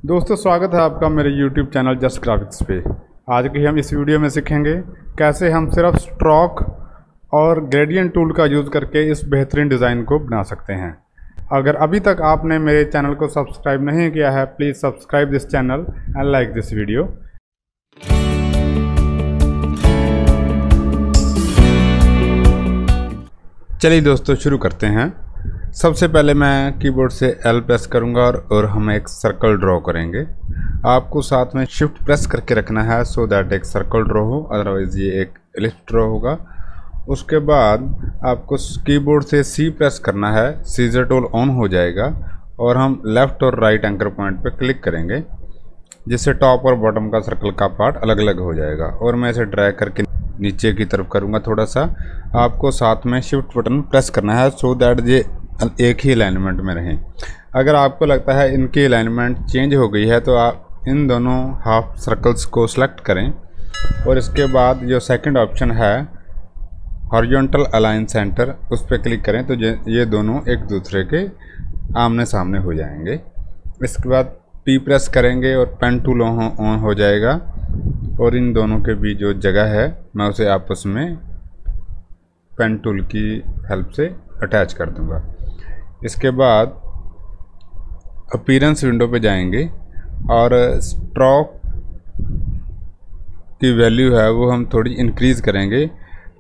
दोस्तों स्वागत है आपका मेरे YouTube चैनल जस्ट ग्राफिक्स पे। आज की हम इस वीडियो में सीखेंगे कैसे हम सिर्फ स्ट्रोक और ग्रेडियंट टूल का यूज़ करके इस बेहतरीन डिज़ाइन को बना सकते हैं। अगर अभी तक आपने मेरे चैनल को सब्सक्राइब नहीं किया है, please subscribe this channel and like this video. चलिए दोस्तों शुरू करते हैं। सबसे पहले मैं कीबोर्ड से L प्रेस करूंगा और हम एक सर्कल ड्रॉ करेंगे। आपको साथ में शिफ्ट प्रेस करके रखना है सो दैट एक सर्कल ड्रॉ हो, अदरवाइज़ ये एक एलिप्स ड्रॉ होगा। उसके बाद आपको कीबोर्ड से C प्रेस करना है, सीजर टूल ऑन हो जाएगा और हम लेफ़्ट और राइट एंकर पॉइंट पर क्लिक करेंगे, जिससे टॉप और बॉटम का सर्कल का पार्ट अलग अलग हो जाएगा। और मैं इसे ड्रैग करके नीचे की तरफ करूँगा थोड़ा सा। आपको साथ में शिफ्ट बटन प्रेस करना है सो दैट ये एक ही अलाइनमेंट में रहें। अगर आपको लगता है इनकी अलाइनमेंट चेंज हो गई है तो आप इन दोनों हाफ सर्कल्स को सिलेक्ट करें और इसके बाद जो सेकंड ऑप्शन है हॉरिजॉन्टल अलाइन सेंटर, उस पर क्लिक करें तो ये दोनों एक दूसरे के आमने सामने हो जाएंगे। इसके बाद P प्रेस करेंगे और पेन टूल ऑन हो जाएगा और इन दोनों के बीच जो जगह है मैं उसे आपस में पेन टूल की हेल्प से अटैच कर दूंगा। इसके बाद अपीयरेंस विंडो पे जाएंगे और स्ट्रोक की वैल्यू है वो हम थोड़ी इंक्रीज़ करेंगे।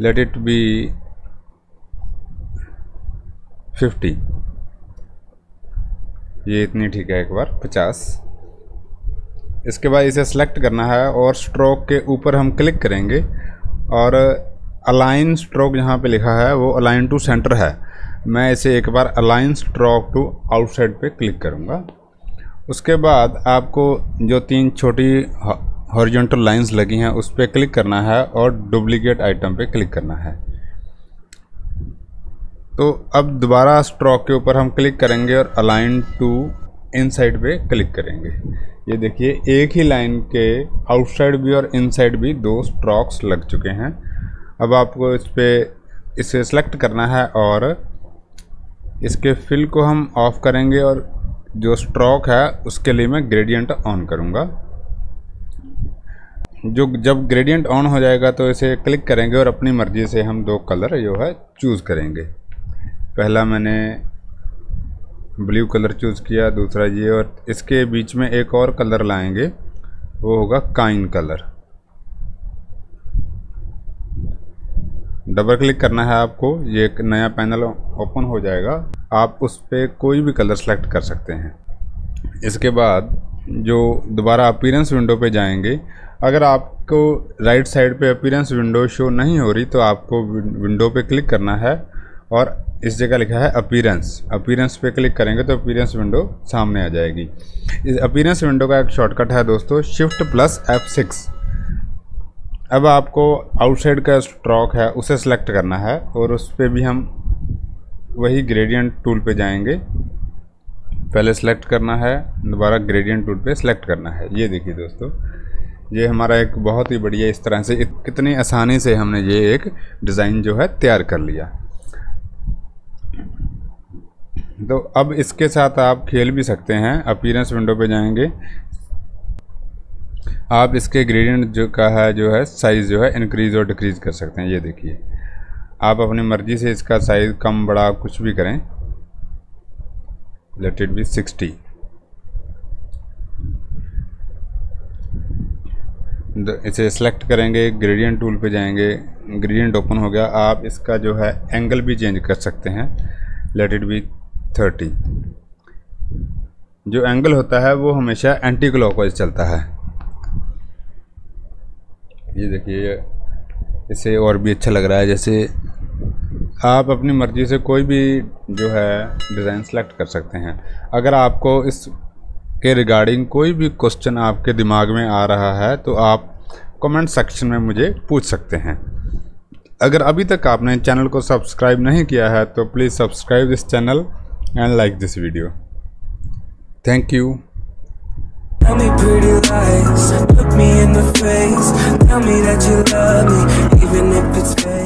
लेट इट बी 50, ये इतनी ठीक है, एक बार 50। इसके बाद इसे सेलेक्ट करना है और स्ट्रोक के ऊपर हम क्लिक करेंगे और अलाइन स्ट्रोक जहाँ पे लिखा है वो अलाइन टू सेंटर है। मैं इसे एक बार अलाइन स्ट्रोक टू आउटसाइड पे क्लिक करूँगा। उसके बाद आपको जो तीन छोटी हॉरिजॉन्टल लाइंस लगी हैं उस पर क्लिक करना है और डुप्लीकेट आइटम पे क्लिक करना है। तो अब दोबारा स्ट्रोक के ऊपर हम क्लिक करेंगे और अलाइन टू इनसाइड पे क्लिक करेंगे। ये देखिए एक ही लाइन के आउटसाइड भी और इनसाइड भी दो स्ट्रोक्स लग चुके हैं। अब आपको इसे सेलेक्ट करना है और इसके फिल को हम ऑफ करेंगे और जो स्ट्रोक है उसके लिए मैं ग्रेडियंट ऑन करूँगा। जब ग्रेडियंट ऑन हो जाएगा तो इसे क्लिक करेंगे और अपनी मर्ज़ी से हम दो कलर जो है चूज़ करेंगे। पहला मैंने ब्लू कलर चूज़ किया, दूसरा ये, और इसके बीच में एक और कलर लाएंगे, वो होगा काइन कलर। डबल क्लिक करना है आपको, ये एक नया पैनल ओपन हो जाएगा। आप उस पर कोई भी कलर सेलेक्ट कर सकते हैं। इसके बाद जो दोबारा अपीयरेंस विंडो पे जाएंगे, अगर आपको राइट साइड पे अपीयरेंस विंडो शो नहीं हो रही तो आपको विंडो पे क्लिक करना है और इस जगह लिखा है अपीयरेंस पे क्लिक करेंगे तो अपीयरेंस विंडो सामने आ जाएगी। इस अपीयरेंस विंडो का एक शॉर्टकट है दोस्तों, शिफ्ट प्लस F6। अब आपको आउटसाइड का स्ट्रोक है उसे सेलेक्ट करना है और उस पर भी हम वही ग्रेडियंट टूल पे जाएंगे। पहले सेलेक्ट करना है, दोबारा ग्रेडियंट टूल पे सेलेक्ट करना है। ये देखिए दोस्तों, ये हमारा एक बहुत ही बढ़िया, इस तरह से कितनी आसानी से हमने ये एक डिज़ाइन जो है तैयार कर लिया। तो अब इसके साथ आप खेल भी सकते हैं। अपीयरेंस विंडो पे जाएंगे, आप इसके ग्रेडियंट जो है साइज़ जो है इंक्रीज़ और डिक्रीज़ कर सकते हैं। ये देखिए, आप अपनी मर्ज़ी से इसका साइज़ कम बड़ा कुछ भी करें। Let it be 60। इसे सेलेक्ट करेंगे, ग्रेडियंट टूल पे जाएंगे, ग्रेडियंट ओपन हो गया। आप इसका जो है एंगल भी चेंज कर सकते हैं। Let it be 30। जो एंगल होता है वो हमेशा एंटी क्लॉकवाइज चलता है। ये देखिए, इससे और भी अच्छा लग रहा है। जैसे आप अपनी मर्ज़ी से कोई भी जो है डिज़ाइन सेलेक्ट कर सकते हैं। अगर आपको इसके रिगार्डिंग कोई भी क्वेश्चन आपके दिमाग में आ रहा है तो आप कमेंट सेक्शन में मुझे पूछ सकते हैं। अगर अभी तक आपने चैनल को सब्सक्राइब नहीं किया है तो please subscribe this channel and like this video. Thank you. Tell me pretty lies, look me in the face, tell me that you love me, even if it's fake.